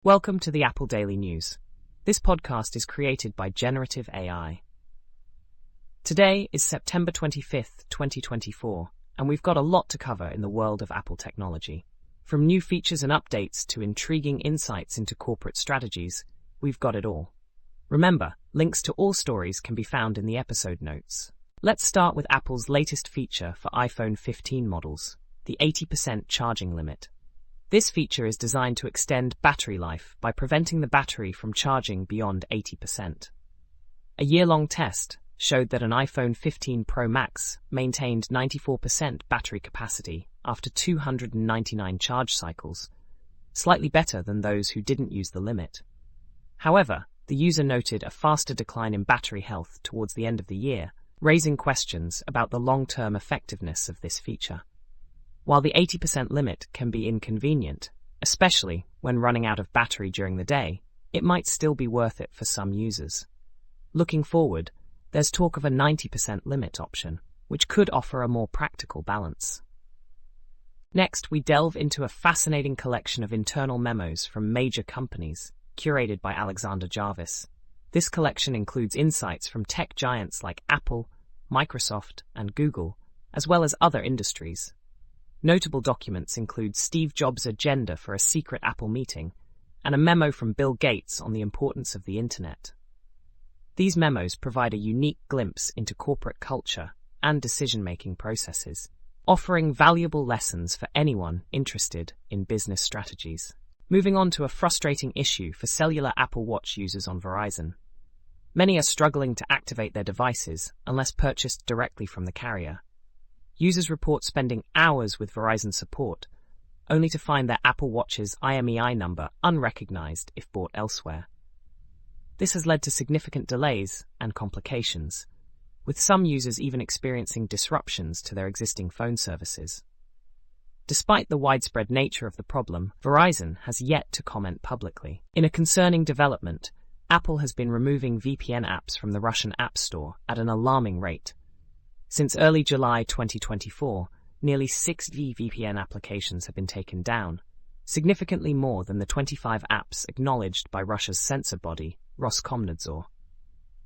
Welcome to the Apple Daily News. This podcast is created by Generative AI. Today is September 25th, 2024, and we've got a lot to cover in the world of Apple technology. From new features and updates to intriguing insights into corporate strategies, we've got it all. Remember, links to all stories can be found in the episode notes. Let's start with Apple's latest feature for iPhone 15 models, the 80% charging limit. This feature is designed to extend battery life by preventing the battery from charging beyond 80%. A year-long test showed that an iPhone 15 Pro Max maintained 94% battery capacity after 299 charge cycles, slightly better than those who didn't use the limit. However, the user noted a faster decline in battery health towards the end of the year, raising questions about the long-term effectiveness of this feature. While the 80% limit can be inconvenient, especially when running out of battery during the day, it might still be worth it for some users. Looking forward, there's talk of a 90% limit option, which could offer a more practical balance. Next, we delve into a fascinating collection of internal memos from major companies, curated by Alexander Jarvis. This collection includes insights from tech giants like Apple, Microsoft, and Google, as well as other industries. Notable documents include Steve Jobs' agenda for a secret Apple meeting and a memo from Bill Gates on the importance of the Internet. These memos provide a unique glimpse into corporate culture and decision-making processes, offering valuable lessons for anyone interested in business strategies. Moving on to a frustrating issue for cellular Apple Watch users on Verizon. Many are struggling to activate their devices unless purchased directly from the carrier. Users report spending hours with Verizon support, only to find their Apple Watch's IMEI number unrecognized if bought elsewhere. This has led to significant delays and complications, with some users even experiencing disruptions to their existing phone services. Despite the widespread nature of the problem, Verizon has yet to comment publicly. In a concerning development, Apple has been removing VPN apps from the Russian App Store at an alarming rate. Since early July 2024, nearly 60 VPN applications have been taken down, significantly more than the 25 apps acknowledged by Russia's censor body, Roskomnadzor.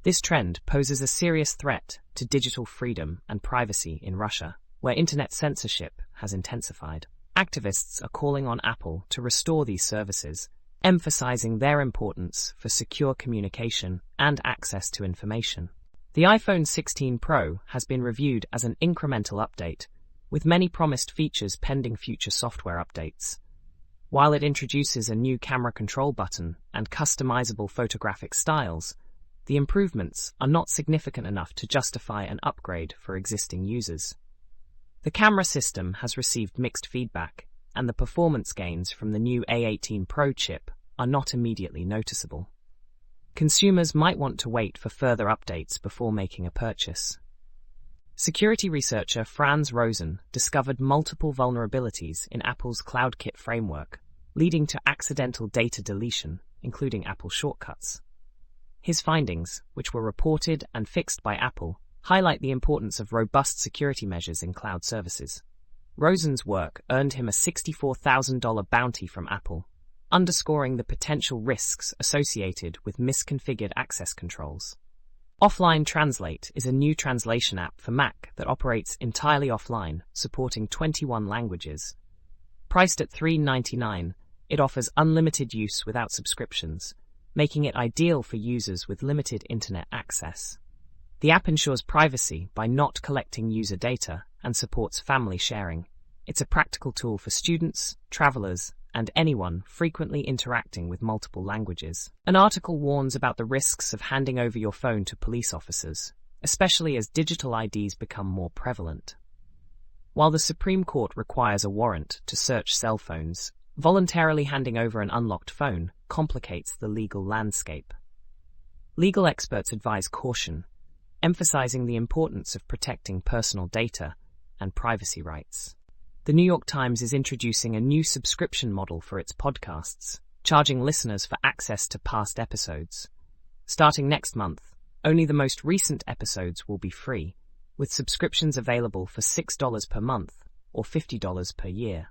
This trend poses a serious threat to digital freedom and privacy in Russia, where internet censorship has intensified. Activists are calling on Apple to restore these services, emphasizing their importance for secure communication and access to information. The iPhone 16 Pro has been reviewed as an incremental update, with many promised features pending future software updates. While it introduces a new camera control button and customizable photographic styles, the improvements are not significant enough to justify an upgrade for existing users. The camera system has received mixed feedback, and the performance gains from the new A18 Pro chip are not immediately noticeable. Consumers might want to wait for further updates before making a purchase. Security researcher Franz Rosen discovered multiple vulnerabilities in Apple's CloudKit framework, leading to accidental data deletion, including Apple shortcuts. His findings, which were reported and fixed by Apple, highlight the importance of robust security measures in cloud services. Rosen's work earned him a $64,000 bounty from Apple, underscoring the potential risks associated with misconfigured access controls. Offline Translate is a new translation app for Mac that operates entirely offline, supporting 21 languages. Priced at $3.99, it offers unlimited use without subscriptions, making it ideal for users with limited internet access. The app ensures privacy by not collecting user data and supports family sharing. It's a practical tool for students, travelers, and anyone frequently interacting with multiple languages. An article warns about the risks of handing over your phone to police officers, especially as digital IDs become more prevalent. While the Supreme Court requires a warrant to search cell phones, voluntarily handing over an unlocked phone complicates the legal landscape. Legal experts advise caution, emphasizing the importance of protecting personal data and privacy rights. The New York Times is introducing a new subscription model for its podcasts, charging listeners for access to past episodes. Starting next month, only the most recent episodes will be free, with subscriptions available for $6 per month or $50 per year.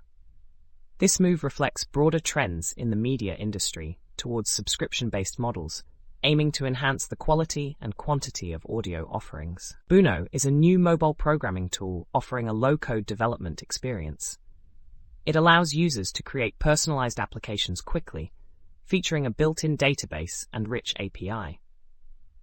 This move reflects broader trends in the media industry towards subscription-based models, aiming to enhance the quality and quantity of audio offerings. Buno is a new mobile programming tool offering a low-code development experience. It allows users to create personalized applications quickly, featuring a built-in database and rich API.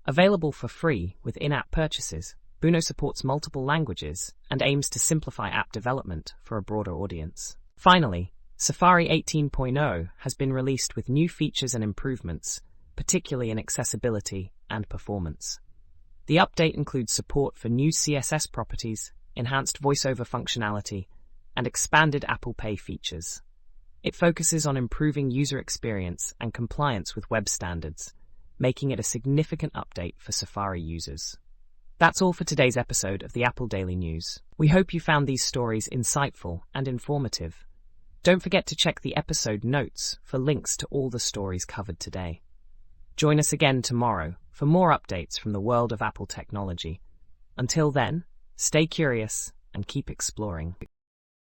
Available for free with in-app purchases, Buno supports multiple languages and aims to simplify app development for a broader audience. Finally, Safari 18.0 has been released with new features and improvements, particularly in accessibility and performance. The update includes support for new CSS properties, enhanced voiceover functionality, and expanded Apple Pay features. It focuses on improving user experience and compliance with web standards, making it a significant update for Safari users. That's all for today's episode of the Apple Daily News. We hope you found these stories insightful and informative. Don't forget to check the episode notes for links to all the stories covered today. Join us again tomorrow for more updates from the world of Apple technology. Until then, stay curious and keep exploring.